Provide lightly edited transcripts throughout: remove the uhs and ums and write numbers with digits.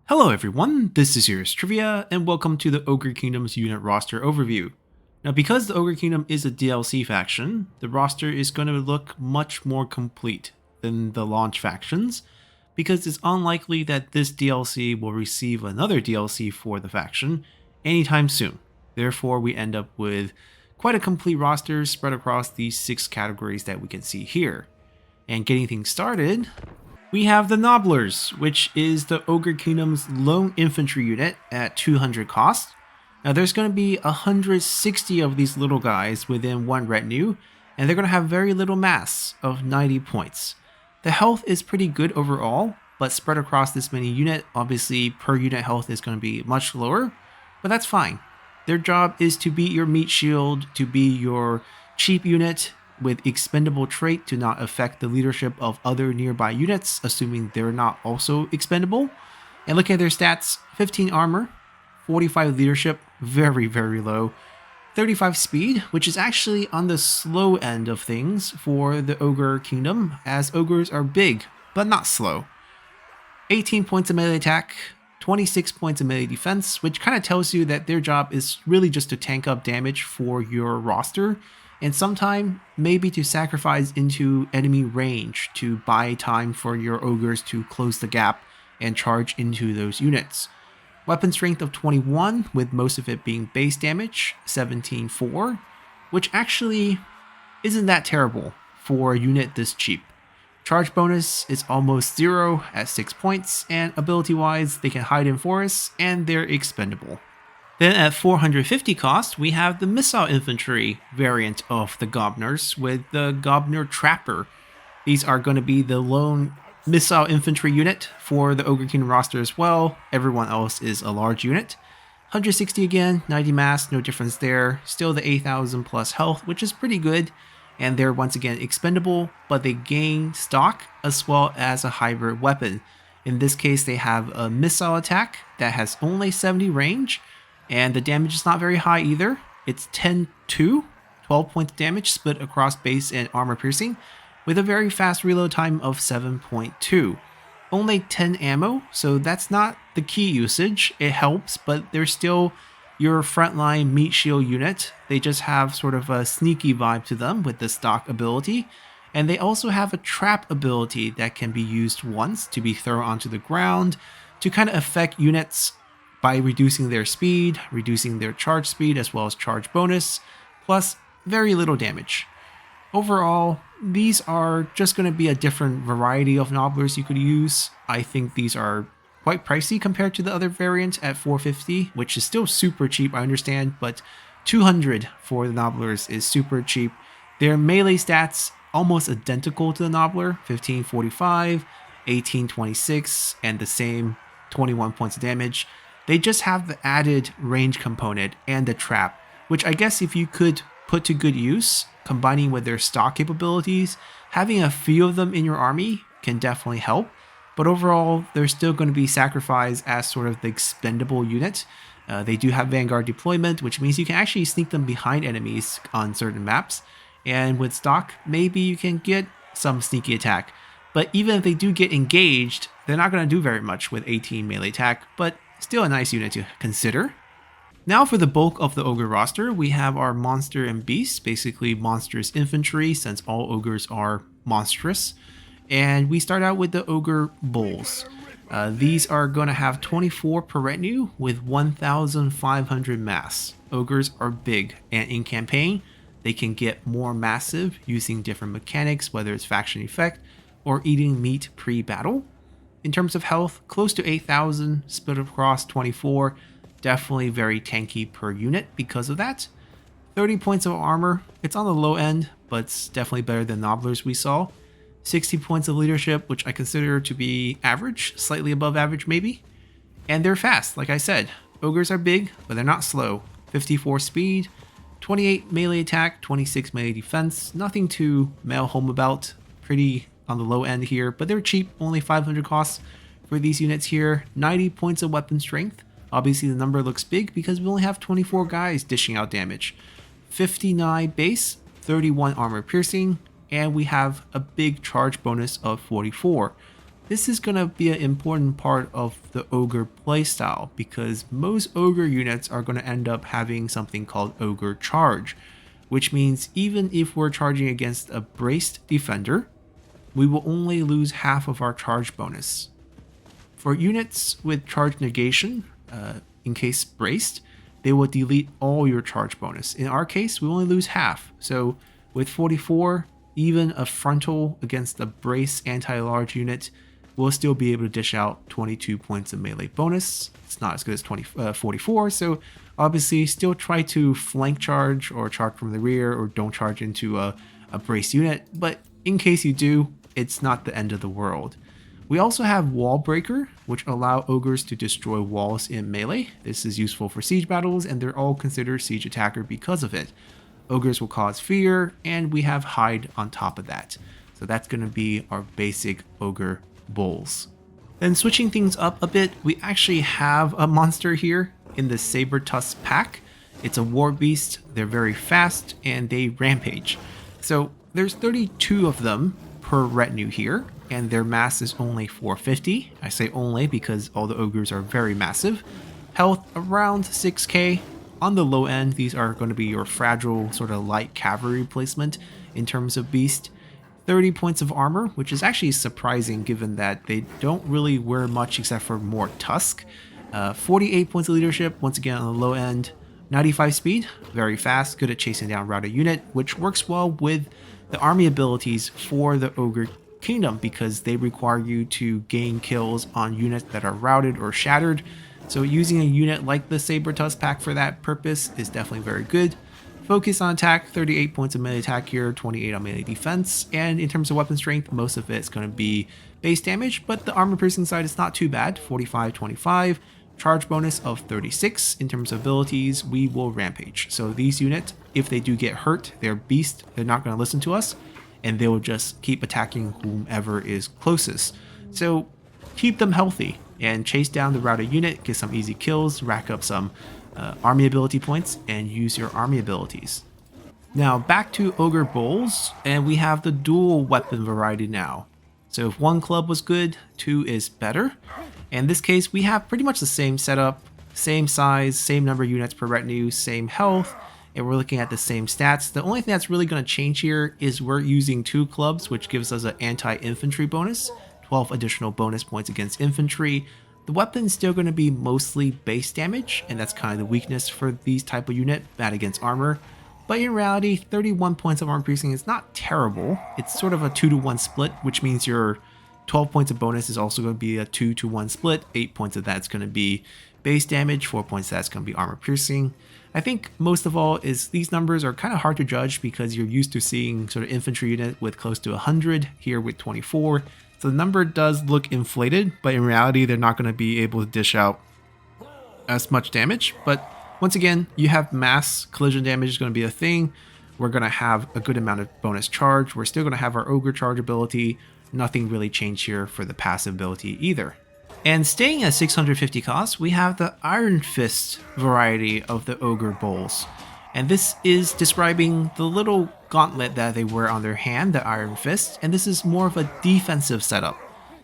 Hello everyone, this is Serious Trivia, and welcome to the Ogre Kingdom's unit roster overview. Now because the Ogre Kingdom is a DLC faction, the roster is going to look much more complete than the launch factions, because it's unlikely that this DLC will receive another DLC for the faction anytime soon. Therefore we end up with quite a complete roster spread across these 6 categories that we can see here. And getting things started, we have the Gnoblars, which is the Ogre Kingdom's lone infantry unit at 200 cost. Now there's going to be 160 of these little guys within one retinue, and they're going to have very little mass of 90 points. The health is pretty good overall, but spread across this many unit, obviously per unit health is going to be much lower, but that's fine. Their job is to be your meat shield, to be your cheap unit, with expendable trait to not affect the leadership of other nearby units, assuming they're not also expendable. And looking at their stats, 15 armor, 45 leadership, very low, 35 speed, which is actually on the slow end of things for the Ogre Kingdom, as ogres are big, but not slow. 18 points of melee attack, 26 points of melee defense, which kind of tells you that their job is really just to tank up damage for your roster, and sometime maybe to sacrifice into enemy range to buy time for your ogres to close the gap and charge into those units. Weapon strength of 21, with most of it being base damage, 17-4, which actually isn't that terrible for a unit this cheap. Charge bonus is almost 0 at 6 points, and ability wise they can hide in forests and they're expendable. Then at 450 cost, we have the Missile Infantry variant of the Gnobnars with the Gnoblar Trapper. These are going to be the lone Missile Infantry unit for the Ogre Kingdom roster as well. Everyone else is a large unit. 160 again, 90 mass, no difference there. Still the 8,000 plus health, which is pretty good. And they're once again expendable, but they gain stock as well as a hybrid weapon. In this case, they have a missile attack that has only 70 range. And the damage is not very high either. It's 10-2, 12 points damage split across base and armor piercing, with a very fast reload time of 7.2. Only 10 ammo, so that's not the key usage. It helps, but they're still your frontline meat shield unit. They just have sort of a sneaky vibe to them with the stock ability. And they also have a trap ability that can be used once to be thrown onto the ground to kind of affect units by reducing their speed, reducing their charge speed, as well as charge bonus, plus very little damage. Overall, these are just going to be a different variety of Gnoblars you could use. I think these are quite pricey compared to the other variant at 450, which is still super cheap, I understand, but 200 for the Gnoblars is super cheap. Their melee stats almost identical to the Gnoblar, 1545, 1826, and the same 21 points of damage. They just have the added range component and the trap, which I guess if you could put to good use, combining with their stock capabilities, having a few of them in your army can definitely help. But overall, they're still going to be sacrificed as sort of the expendable unit. They do have Vanguard deployment, which means you can actually sneak them behind enemies on certain maps. And with stock, maybe you can get some sneaky attack. But even if they do get engaged, they're not going to do very much with 18 melee attack, but still a nice unit to consider. Now for the bulk of the Ogre roster, we have our Monster and Beast, basically monstrous infantry since all ogres are monstrous. And we start out with the Ogre Bulls. These are going to have 24 per retinue with 1,500 mass. Ogres are big, and in campaign, they can get more massive using different mechanics, whether it's faction effect or eating meat pre-battle. In terms of health, close to 8,000, split across 24, definitely very tanky per unit because of that. 30 points of armor, it's on the low end, but it's definitely better than Gnoblars we saw. 60 points of leadership, which I consider to be average, slightly above average maybe. And they're fast, like I said. Ogres are big, but they're not slow. 54 speed, 28 melee attack, 26 melee defense, nothing to mail home about, pretty on the low end here, but they're cheap, only 500 costs for these units here. 90 points of weapon strength. Obviously the number looks big because we only have 24 guys dishing out damage. 59 base, 31 armor piercing, and we have a big charge bonus of 44. this is going to be an important part of the Ogre playstyle because most Ogre units are going to end up having something called Ogre Charge, which means even if we're charging against a braced defender, we will only lose half of our charge bonus. For units with charge negation, in case braced, they will delete all your charge bonus. In our case, we only lose half. So with 44, even a frontal against a brace anti-large unit will still be able to dish out 22 points of melee bonus. It's not as good as 44, so obviously still try to flank charge or charge from the rear or don't charge into a brace unit, but in case you do, it's not the end of the world. We also have Wall Breaker, which allow ogres to destroy walls in melee. This is useful for siege battles, and they're all considered siege attacker because of it. Ogres will cause fear, and we have Hide on top of that. So that's going to be our basic Ogre Bulls. Then switching things up a bit, we actually have a monster here in the Sabretusk Pack. It's a war beast, they're very fast, and they rampage. So there's 32 of them per retinue here, and their mass is only 450. I say only because all the ogres are very massive. Health around 6k. On the low end, these are going to be your fragile sort of light cavalry replacement in terms of beast. 30 points of armor, which is actually surprising given that they don't really wear much except for more tusk. 48 points of leadership, once again on the low end. 95 speed, very fast, good at chasing down routed unit, which works well with the army abilities for the Ogre Kingdom because they require you to gain kills on units that are routed or shattered. So using a unit like the Sabretusk Pack for that purpose is definitely very good. Focus on attack, 38 points of melee attack here, 28 on melee defense, and in terms of weapon strength, most of it's going to be base damage, but the armor piercing side is not too bad, 45, 25. Charge bonus of 36. In terms of abilities, we will rampage. So these units, if they do get hurt, they're beast, they're not going to listen to us, and they will just keep attacking whomever is closest. So keep them healthy and chase down the routed unit, get some easy kills, rack up some army ability points, and use your army abilities. Now back to Ogre Bulls, and we have the dual weapon variety now. So if one club was good, two is better. In this case, we have pretty much the same setup, same size, same number of units per retinue, same health, and we're looking at the same stats. The only thing that's really going to change here is we're using two clubs, which gives us an anti-infantry bonus, 12 additional bonus points against infantry. The weapon's still going to be mostly base damage, and that's kind of the weakness for these type of unit, bad against armor. But in reality, 31 points of armor piercing is not terrible. It's sort of a 2-to-1 split, which means your 12 points of bonus is also going to be a 2-to-1 split. 8 points of that's going to be base damage, 4 points of that's going to be armor piercing. I think most of all is these numbers are kind of hard to judge because you're used to seeing sort of infantry unit with close to 100, here with 24. So the number does look inflated, but in reality, they're not going to be able to dish out as much damage. But once again, you have mass collision damage is going to be a thing. We're going to have a good amount of bonus charge. We're still going to have our Ogre charge ability. Nothing really changed here for the passive ability either. And staying at 650 cost, we have the Ironfist variety of the Ogre Bulls. And this is describing the little gauntlet that they wear on their hand, the Iron Fist, and this is more of a defensive setup.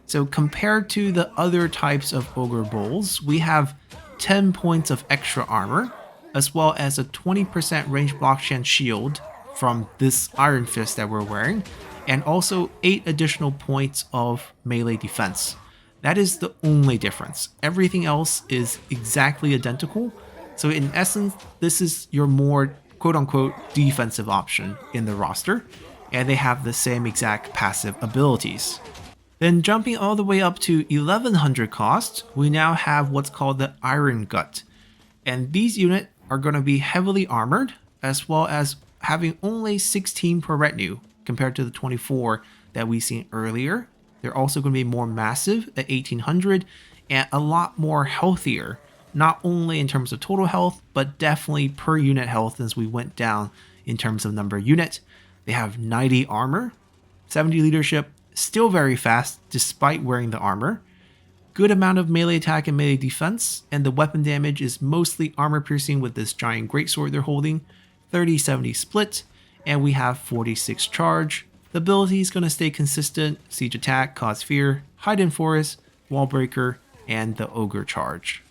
So compared to the other types of Ogre Bulls, we have 10 points of extra armor, as well as a 20% range block chance shield from this Iron Fist that we're wearing, and also 8 additional points of melee defense. That is the only difference. Everything else is exactly identical. So in essence, this is your more quote-unquote defensive option in the roster, and they have the same exact passive abilities. Then jumping all the way up to 1100 cost, we now have what's called the Irongut. And these units are going to be heavily armored, as well as having only 16 per retinue compared to the 24 that we seen earlier. They're also going to be more massive at 1800 and a lot more healthier, not only in terms of total health, but definitely per unit health as we went down in terms of number of units. They have 90 armor, 70 leadership, still very fast despite wearing the armor. Good amount of melee attack and melee defense, and the weapon damage is mostly armor piercing with this giant greatsword they're holding, 30-70 split, and we have 46 charge, The ability is going to stay consistent: Siege Attack, Cause Fear, Hide in Forest, Wall Breaker, and the Ogre Charge.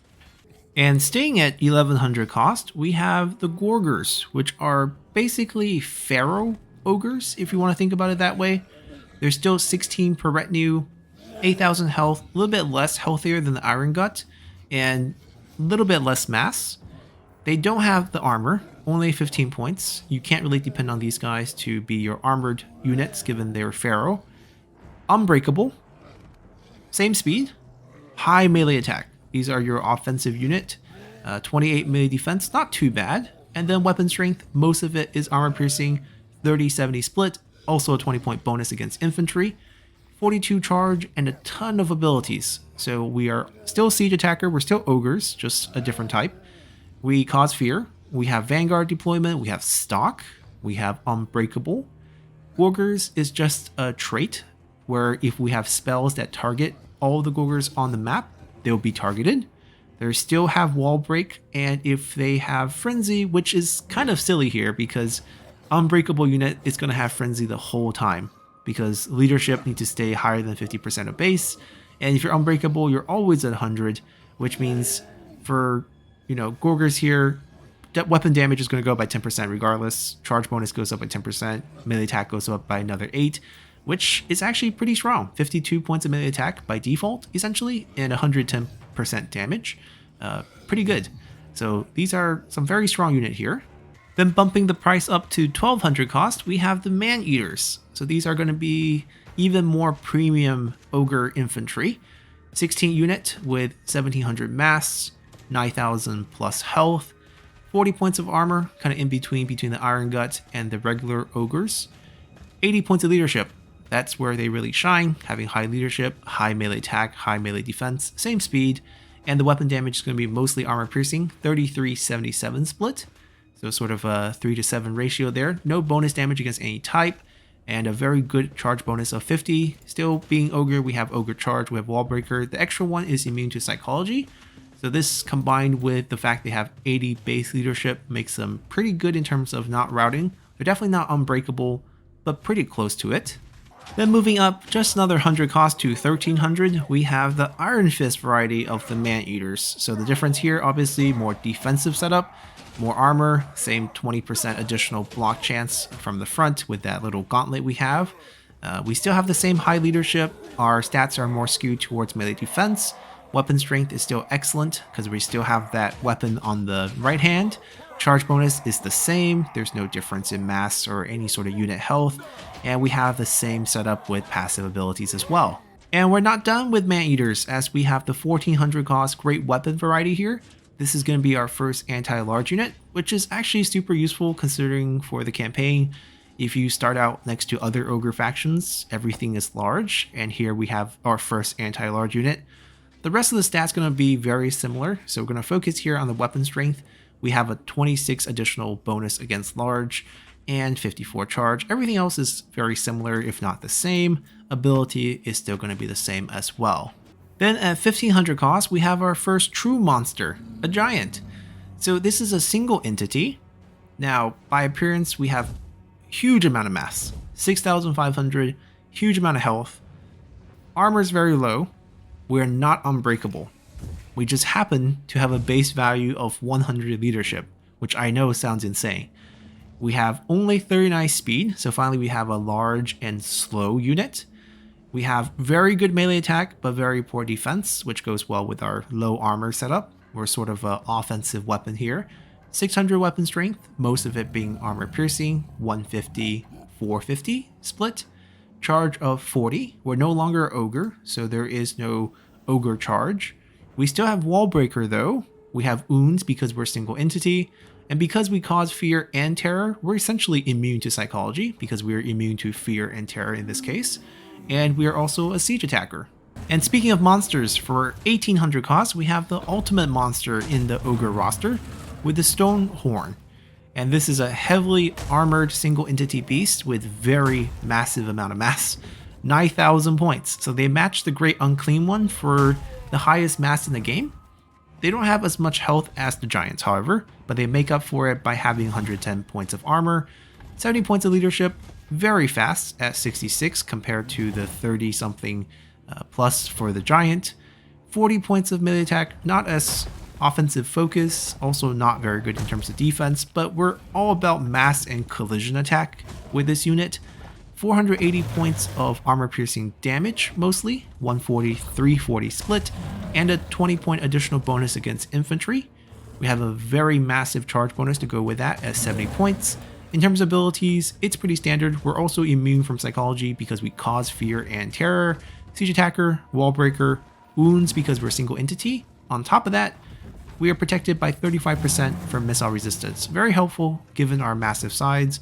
And staying at 1100 cost, we have the Gorgers, which are basically Pharaoh Ogres, if you want to think about it that way. They're still 16 per retinue, 8,000 health, a little bit less healthier than the Irongut, and a little bit less mass. They don't have the armor, only 15 points. You can't really depend on these guys to be your armored units, given they're Pharaoh. Unbreakable, same speed, high melee attack. These are your offensive unit. 28 melee defense, not too bad. And then weapon strength, most of it is armor piercing, 30-70 split, also a 20-point bonus against infantry, 42 charge, and a ton of abilities. So we are still siege attacker, we're still ogres, just a different type. We cause fear, we have vanguard deployment, we have stock, we have unbreakable. Gorgers is just a trait where if we have spells that target all the Gorgers on the map, they'll be targeted. They still have wall break, and if they have frenzy, which is kind of silly here because unbreakable unit is going to have frenzy the whole time because leadership needs to stay higher than 50% of base, and if you're unbreakable, you're always at 100, which means for Gorgers here, weapon damage is going to go by 10% regardless. Charge bonus goes up by 10%. Melee attack goes up by another 8, which is actually pretty strong. 52 points of melee attack by default, essentially, and 110% damage. Pretty good. So these are some very strong unit here. Then bumping the price up to 1200 cost, we have the Maneaters. So these are going to be even more premium ogre infantry. 16 unit with 1700 mass, 9000 plus health, 40 points of armor, kind of in between the Ironguts and the regular ogres. 80 points of leadership. That's where they really shine, having high leadership, high melee attack, high melee defense, same speed, and the weapon damage is going to be mostly armor piercing, 33-77 split. So sort of a 3-to-7 ratio there. No bonus damage against any type, and a very good charge bonus of 50. Still being ogre, we have ogre charge, we have wall breaker. The extra one is immune to psychology. So this combined with the fact they have 80 base leadership makes them pretty good in terms of not routing. They're definitely not unbreakable, but pretty close to it. Then moving up just another 100 cost to 1300, we have the Iron Fist variety of the Maneaters. So the difference here, obviously more defensive setup, more armor, same 20% additional block chance from the front with that little gauntlet we have. We still have the same high leadership. Our stats are more skewed towards melee defense. Weapon strength is still excellent because we still have that weapon on the right hand. Charge bonus is the same. There's no difference in mass or any sort of unit health. And we have the same setup with passive abilities as well. And we're not done with Maneaters, as we have the 1400 cost great weapon variety here. This is going to be our first anti-large unit, which is actually super useful considering for the campaign. If you start out next to other ogre factions, everything is large, and here we have our first anti-large unit. The rest of the stats going to be very similar, so we're going to focus here on the weapon strength. We have a 26 additional bonus against large and 54 charge. Everything else is very similar, if not the same. Ability is still going to be the same as well. Then at 1500 cost, we have our first true monster, a giant. So this is a single entity. Now, by appearance, we have huge amount of mass, 6,500, huge amount of health. Armor is very low. We're not unbreakable. We just happen to have a base value of 100 leadership, which I know sounds insane. We have only 39 speed, so finally we have a large and slow unit. We have very good melee attack, but very poor defense, which goes well with our low armor setup. We're sort of an offensive weapon here. 600 weapon strength, most of it being armor piercing, 150, 450 split. Charge of 40. We're no longer ogre, so there is no ogre charge. We still have wall breaker though. We have wounds because we're single entity. And because we cause fear and terror, we're essentially immune to psychology because we're immune to fear and terror in this case. And we are also a siege attacker. And speaking of monsters, for 1800 cost, we have the ultimate monster in the ogre roster with the Stonehorn. And this is a heavily armored single entity beast with very massive amount of mass, 9,000 points. So they match the great unclean one for the highest mass in the game. They don't have as much health as the giants, however, but they make up for it by having 110 points of armor, 70 points of leadership, very fast at 66 compared to the 30 something plus for the giant. 40 points of melee attack, not as offensive focus, also not very good in terms of defense, but we're all about mass and collision attack with this unit. 480 points of armor piercing damage mostly, 140, 340 split, and a 20 point additional bonus against infantry. We have a very massive charge bonus to go with that at 70 points. In terms of abilities, it's pretty standard. We're also immune from psychology because we cause fear and terror, siege attacker, wall breaker, wounds because we're a single entity. On top of that, we are protected by 35% from missile resistance. Very helpful given our massive size.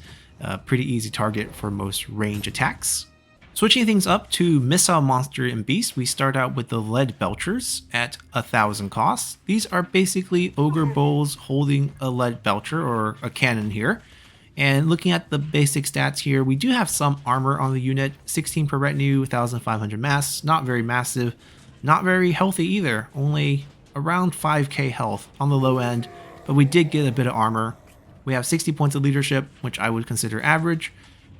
Pretty easy target for most range attacks. Switching things up to Missile Monster and Beast, we start out with the Leadbelchers at 1,000 costs. These are basically Ogre Bulls holding a Leadbelcher or a cannon here. And looking at the basic stats here, we do have some armor on the unit, 16 per retinue, 1,500 mass, not very massive, not very healthy either, only around 5k health on the low end, but we did get a bit of armor. We have 60 points of leadership, which I would consider average.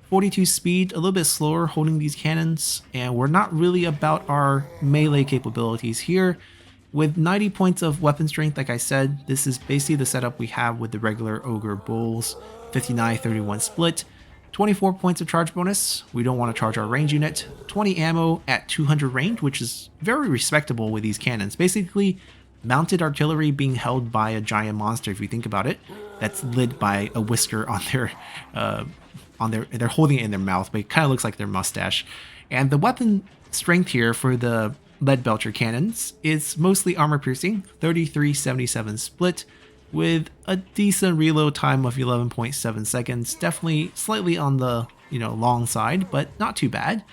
42 speed, a little bit slower holding these cannons, and we're not really about our melee capabilities here. With 90 points of weapon strength, like I said, this is basically the setup we have with the regular Ogre Bulls. 59-31 split, 24 points of charge bonus. We don't want to charge our range unit. 20 ammo at 200 range, which is very respectable with these cannons. Basically, mounted artillery being held by a giant monster, if you think about it, that's lit by a whisker on their they're holding it in their mouth, but it kind of looks like their mustache. And the weapon strength here for the Leadbelcher cannons is mostly armor piercing, 33-77 split, with a decent reload time of 11.7 seconds. Definitely slightly on the long side, but not too bad.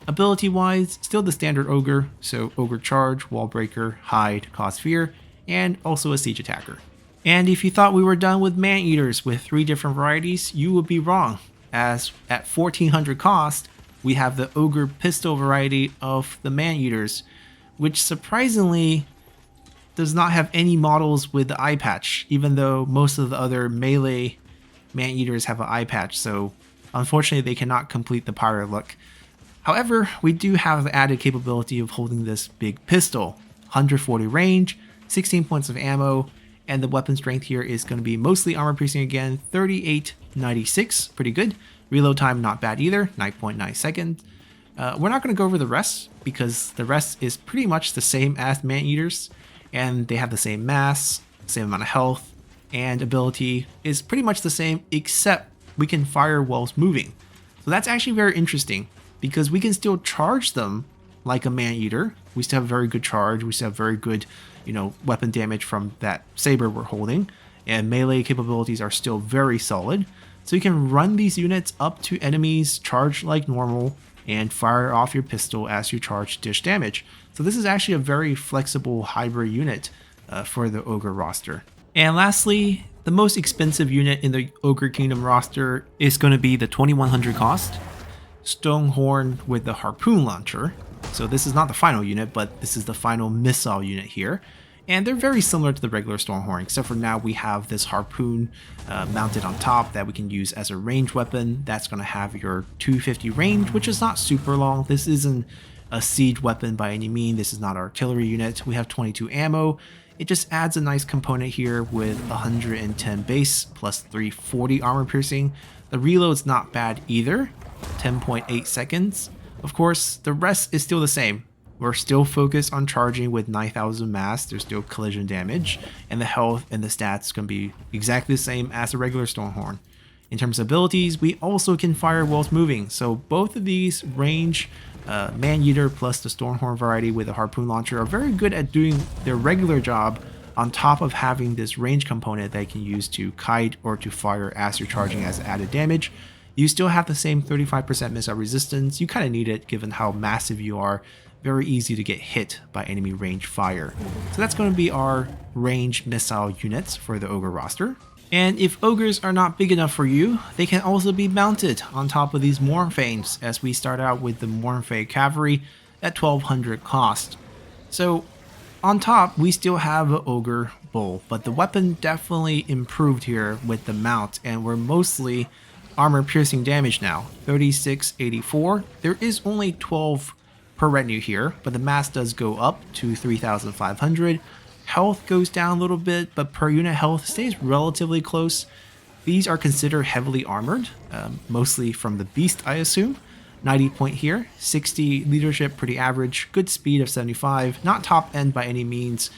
Ability wise, still the standard ogre, so ogre charge, wall breaker, hide, cause fear, and also a siege attacker. And if you thought we were done with Maneaters with 3 different varieties, you would be wrong, as at 1400 cost, we have the ogre pistol variety of the Maneaters, which surprisingly does not have any models with the eye patch, even though most of the other melee Maneaters have an eye patch, so unfortunately they cannot complete the pirate look. However, we do have the added capability of holding this big pistol, 140 range, 16 points of ammo, and the weapon strength here is going to be mostly armor piercing again, 38-96, pretty good. Reload time not bad either, 9.9 seconds. We're not going to go over the rest because the rest is pretty much the same as Maneaters, and they have the same mass, same amount of health, and ability is pretty much the same, except we can fire whilst moving. So that's actually very interesting because we can still charge them like a Maneater. We still have very good charge, we still have very good weapon damage from that saber we're holding, and melee capabilities are still very solid. So you can run these units up to enemies, charge like normal, and fire off your pistol as you charge dish damage. So this is actually a very flexible hybrid unit for the Ogre roster. And lastly, the most expensive unit in the Ogre Kingdom roster is going to be the 2100 cost Stonehorn with the Harpoon launcher. So this is not the final unit, but this is the final missile unit here. And they're very similar to the regular Stonehorn, except for now we have this Harpoon mounted on top that we can use as a range weapon. That's going to have your 250 range, which is not super long. This isn't a siege weapon by any means. This is not an artillery unit. We have 22 ammo. It just adds a nice component here with 110 base plus 340 armor piercing. The reload's not bad either, 10.8 seconds. Of course, the rest is still the same. We're still focused on charging with 9,000 mass. There's still collision damage, and the health and the stats can be exactly the same as the regular Stonehorn. In terms of abilities, we also can fire whilst moving. So both of these range Maneater plus the Stonehorn variety with a Harpoon launcher are very good at doing their regular job on top of having this range component that you can use to kite or to fire as you're charging as added damage. You still have the same 35% missile resistance. You kind of need it given how massive you are. Very easy to get hit by enemy range fire. So that's going to be our range missile units for the Ogre roster. And if Ogres are not big enough for you, they can also be mounted on top of these Mournfangs, as we start out with the Mournfang Cavalry at 1200 cost. So on top, we still have an Ogre Bull, but the weapon definitely improved here with the mount, and we're mostly armor piercing damage now, 3684. There is only 12 per retinue here, but the mass does go up to 3500. Health goes down a little bit, but per unit health stays relatively close. These are considered heavily armored, mostly from the beast, I assume. 90 point here, 60 leadership, pretty average, good speed of 75, not top end by any means,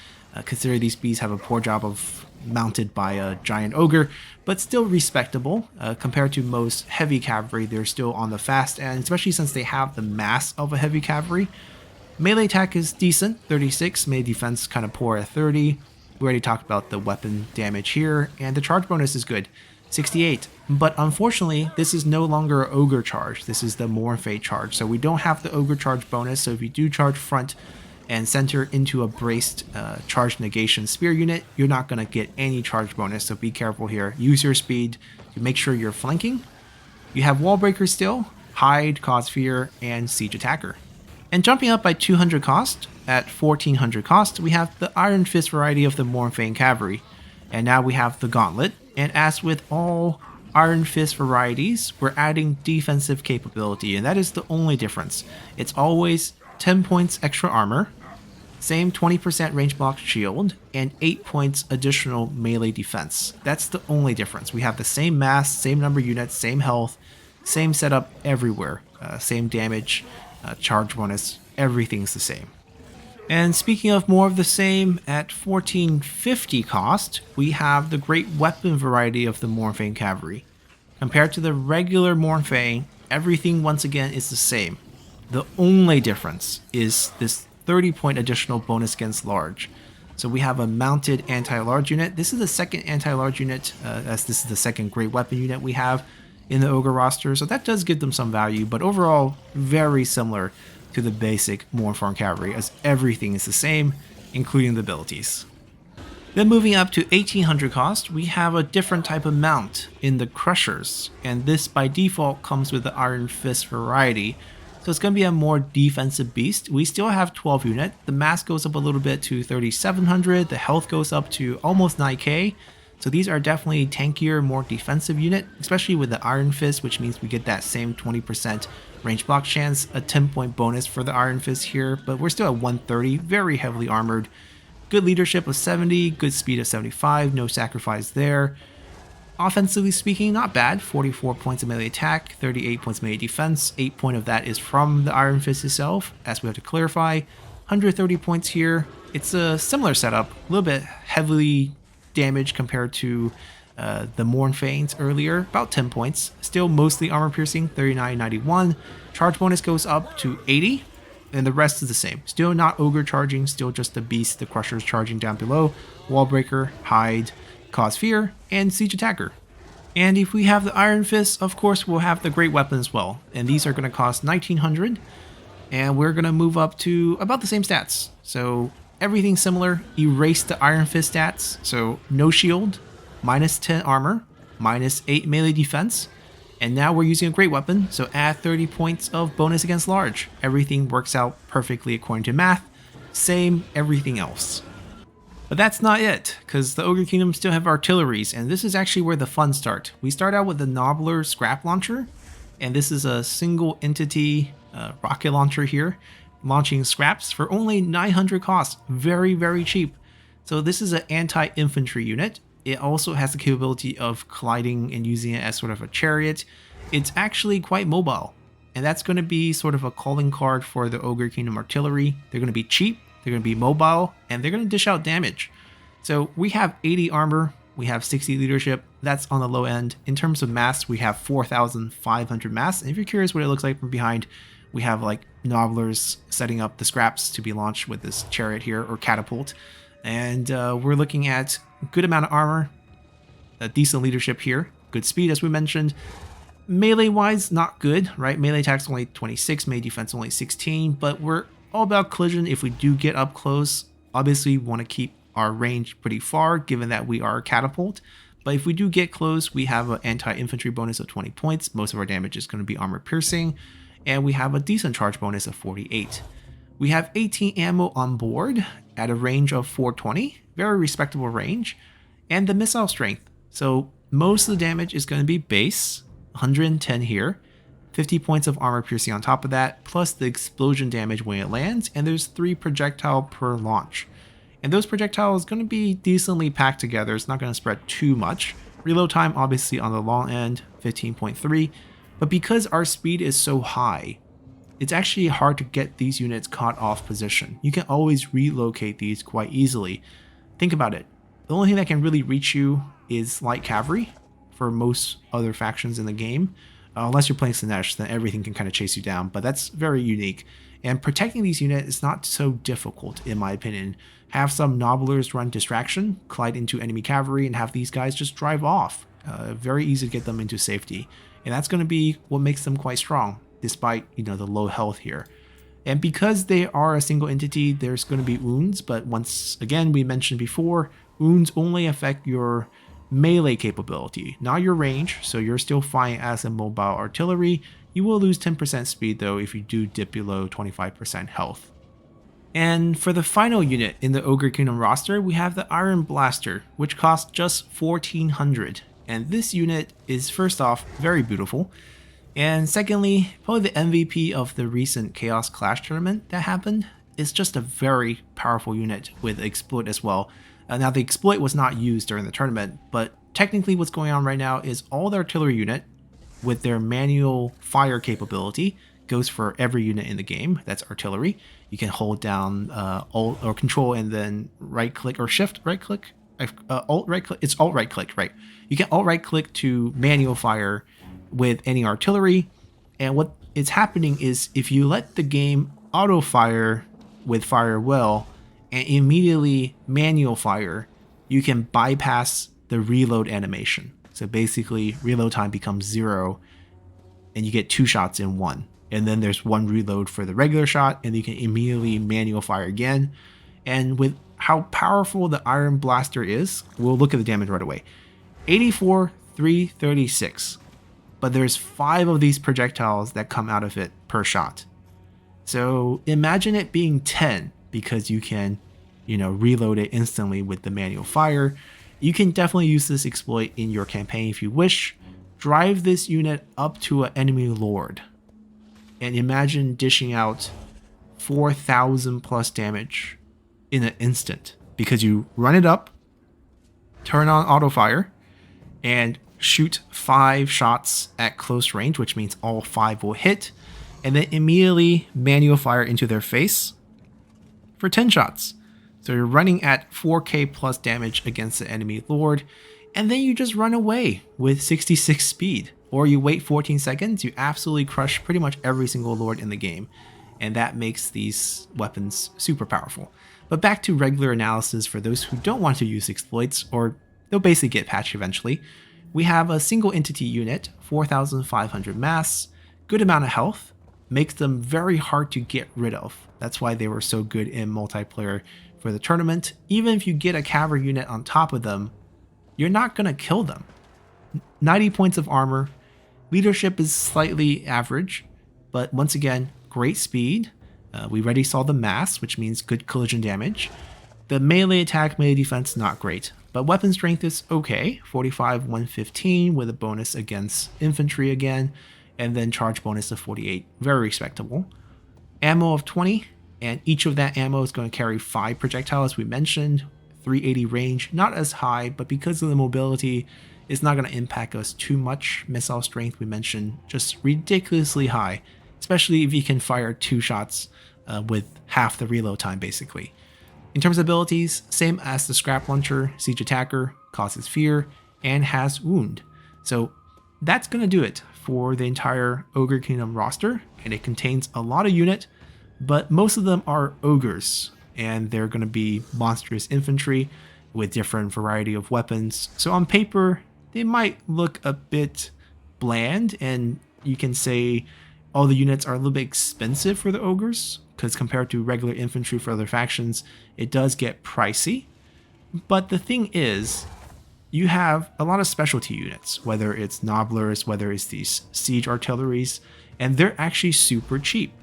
considering these beasts have a poor job of mounted by a giant ogre, but still respectable. Compared to most heavy cavalry, they're still on the fast end, especially since they have the mass of a heavy cavalry. Melee attack is decent, 36, melee defense kind of poor at 30. We already talked about the weapon damage here, and the charge bonus is good, 68. But unfortunately, this is no longer an ogre charge, this is the Mournfang charge, so we don't have the ogre charge bonus, so if you do charge front and center into a braced charge negation spear unit, you're not going to get any charge bonus, so be careful here. Use your speed to make sure you're flanking. You have wall breaker still, hide, cause fear, and siege attacker. And jumping up by 200 cost, at 1400 cost, we have the Iron Fist variety of the Mournfang Cavalry. And now we have the Gauntlet, and as with all Iron Fist varieties, we're adding defensive capability, and that is the only difference. It's always 10 points extra armor, same 20% range block shield, and 8 points additional melee defense. That's the only difference. We have the same mass, same number of units, same health, same setup everywhere, same damage, charge bonus, everything's the same. And speaking of more of the same, at 1450 cost, we have the great weapon variety of the Mournfang Cavalry. Compared to the regular Mournfang, everything once again is the same. The only difference is this 30 point additional bonus against large. So we have a mounted anti-large unit. This is the second anti-large unit, as this is the second great weapon unit we have in the Ogre roster. So that does give them some value, but overall very similar to the basic Mournfang Cavalry, as everything is the same, including the abilities. Then moving up to 1800 cost, we have a different type of mount in the Crushers, and this by default comes with the Iron Fist variety. So it's going to be a more defensive beast. We still have 12 unit. The mass goes up a little bit to 3700. The health goes up to almost 9k. So these are definitely tankier, more defensive unit, especially with the Iron Fist, which means we get that same 20% range block chance, a 10 point bonus for the Iron Fist here, but we're still at 130, very heavily armored. Good leadership of 70, good speed of 75, no sacrifice there. Offensively speaking, not bad. 44 points of melee attack, 38 points of melee defense. 8 points of that is from the Iron Fist itself, as we have to clarify. 130 points here. It's a similar setup, a little bit heavily damaged compared to the Mournfangs earlier, about 10 points. Still mostly armor piercing, 3991. Charge bonus goes up to 80, and the rest is the same. Still not ogre charging, still just the beast, the Crushers charging down below. Wall breaker, hide, cause fear, and siege attacker. And if we have the Iron Fist, of course we'll have the great weapon as well, and these are going to cost 1900, and we're going to move up to about the same stats. So everything similar. Erase the Iron Fist stats, so no shield, minus 10 armor, minus 8 melee defense, and now we're using a great weapon, so add 30 points of bonus against large. Everything works out perfectly according to math, same everything else. But that's not it, because the Ogre Kingdom still have artilleries, and this is actually where the fun start. We start out with the Gnoblar Scraplauncher, and this is a single entity rocket launcher here, launching scraps for only 900 cost. Very, very cheap. So this is an anti-infantry unit. It also has the capability of colliding and using it as sort of a chariot. It's actually quite mobile, and that's going to be sort of a calling card for the Ogre Kingdom artillery. They're going to be cheap, they're going to be mobile, and they're going to dish out damage. So we have 80 armor, we have 60 leadership, that's on the low end. In terms of mass, we have 4,500 mass, and if you're curious what it looks like from behind, we have like Gnoblars setting up the scraps to be launched with this chariot here, or catapult. And we're looking at a good amount of armor, a decent leadership here, good speed as we mentioned. Melee wise, not good, right? Melee attack's only 26, melee defense only 16, but we're all about collision if we do get up close. Obviously, we want to keep our range pretty far, given that we are a catapult. But if we do get close, we have an anti-infantry bonus of 20 points. Most of our damage is going to be armor piercing. And we have a decent charge bonus of 48. We have 18 ammo on board at a range of 420. Very respectable range. And the missile strength. So most of the damage is going to be base. 110 here, 50 points of armor piercing on top of that, plus the explosion damage when it lands, and there's 3 projectile per launch. And those projectiles going to be decently packed together. It's not going to spread too much. Reload time obviously on the long end, 15.3, but because our speed is so high, it's actually hard to get these units caught off position. You can always relocate these quite easily. Think about it. The only thing that can really reach you is light cavalry for most other factions in the game. Unless you're playing Slaanesh, then everything can kind of chase you down, but that's very unique. And protecting these units is not so difficult, in my opinion. Have some Gnoblars run distraction, collide into enemy cavalry, and have these guys just drive off. Very easy to get them into safety. And that's going to be what makes them quite strong, despite, the low health here. And because they are a single entity, there's going to be wounds, but once again, we mentioned before, wounds only affect your melee capability, not your range, so you're still fine as a mobile artillery. You will lose 10% speed though if you do dip below 25% health. And for the final unit in the Ogre Kingdom roster, we have the Ironblaster, which costs just 1400. And this unit is, first off, very beautiful. And secondly, probably the MVP of the recent Chaos Clash tournament that happened. Is just a very powerful unit with exploit as well. Now the exploit was not used during the tournament, but technically what's going on right now is all the artillery unit with their manual fire capability goes for every unit in the game. That's artillery. You can hold down Alt or Control and then right click or Shift right click. Alt right click. It's Alt right click, right? You can Alt right click to manual fire with any artillery. And what is happening is if you let the game auto fire with fire well and immediately manual fire, you can bypass the reload animation. So basically reload time becomes 0 and you get 2 shots in one. And then there's 1 reload for the regular shot and you can immediately manual fire again. And with how powerful the Ironblaster is, we'll look at the damage right away. 84, 336. But there's 5 of these projectiles that come out of it per shot. So imagine it being 10 because you can, reload it instantly with the manual fire. You can definitely use this exploit in your campaign if you wish. Drive this unit up to an enemy lord. And imagine dishing out 4,000 plus damage in an instant. Because you run it up, turn on auto fire, and shoot 5 shots at close range, which means all 5 will hit. And then immediately manual fire into their face for 10 shots. So you're running at 4k plus damage against the enemy lord, and then you just run away with 66 speed. Or you wait 14 seconds, you absolutely crush pretty much every single lord in the game. And that makes these weapons super powerful. But back to regular analysis for those who don't want to use exploits, or they'll basically get patched eventually. We have a single entity unit, 4,500 mass, good amount of health, makes them very hard to get rid of. That's why they were so good in multiplayer for the tournament. Even if you get a cavalry unit on top of them, you're not going to kill them. 90 points of armor, leadership is slightly average, but once again, great speed. We already saw the mass, which means good collision damage. The melee attack, melee defense, not great. But weapon strength is okay, 45, 115 with a bonus against infantry again, and then charge bonus of 48, very respectable. Ammo of 20, and each of that ammo is going to carry 5 projectiles, we mentioned. 380 range, not as high, but because of the mobility, it's not going to impact us too much. Missile strength, we mentioned, just ridiculously high, especially if you can fire 2 shots with half the reload time, basically. In terms of abilities, same as the Scraplauncher, Siege Attacker, causes fear, and has wound. So that's going to do it for the entire Ogre Kingdom roster, and it contains a lot of unit, but most of them are ogres, and they're going to be monstrous infantry with different variety of weapons. So on paper, they might look a bit bland, and you can say all the units are a little bit expensive for the ogres, because compared to regular infantry for other factions, it does get pricey. But the thing is, you have a lot of specialty units, whether it's Gnoblars, whether it's these siege artilleries, and they're actually super cheap.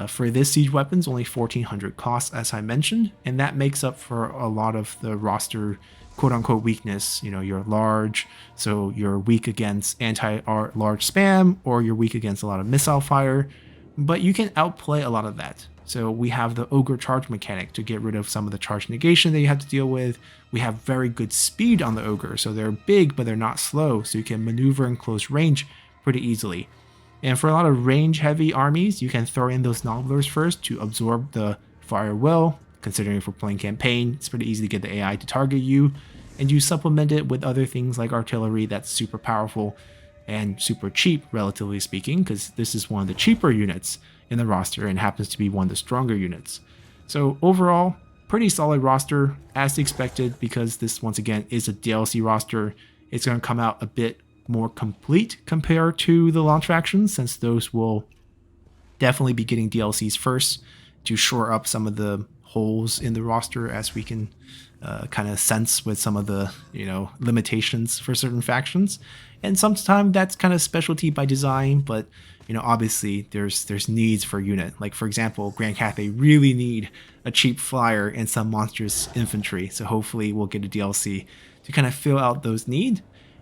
For this siege weapons, only 1400 costs, as I mentioned, and that makes up for a lot of the roster quote-unquote weakness. You know, you're large, so you're weak against anti-large spam, or you're weak against a lot of missile fire, but you can outplay a lot of that. So we have the Ogre charge mechanic to get rid of some of the charge negation that you have to deal with. We have very good speed on the Ogre, so they're big but they're not slow, so you can maneuver in close range pretty easily. And for a lot of range-heavy armies, you can throw in those Gnoblars first to absorb the fire well. Considering if we're playing campaign, it's pretty easy to get the AI to target you. And you supplement it with other things like artillery that's super powerful and super cheap, relatively speaking, because this is one of the cheaper units in the roster and happens to be one of the stronger units. So overall, pretty solid roster, as expected, because this, once again, is a DLC roster. It's going to come out a bit more complete compared to the launch factions, since those will definitely be getting DLCs first to shore up some of the holes in the roster, as we can kind of sense with some of the limitations for certain factions. And sometimes that's kind of specialty by design, but obviously there's needs for unit. Like for example, Grand Cathay really need a cheap flyer and some monstrous infantry, so hopefully we'll get a DLC to kind of fill out those needs.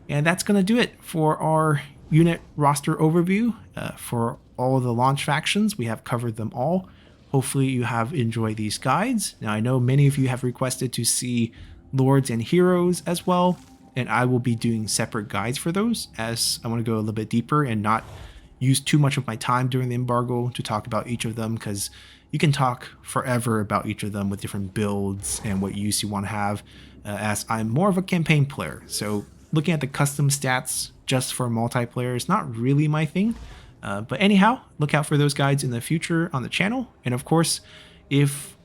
And that's going to do it for our unit roster overview. For all of the launch factions, we have covered them all. Hopefully you have enjoyed these guides. Now I know many of you have requested to see Lords and Heroes as well, and I will be doing separate guides for those, as I want to go a little bit deeper and not use too much of my time during the embargo to talk about each of them, because you can talk forever about each of them with different builds and what use you want to have, as I'm more of a campaign player. So looking at the custom stats just for multiplayer is not really my thing. But anyhow, look out for those guides in the future on the channel. And of course, if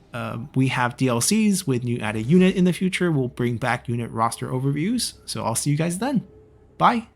we have DLCs with new added unit in the future, we'll bring back unit roster overviews. So I'll see you guys then. Bye.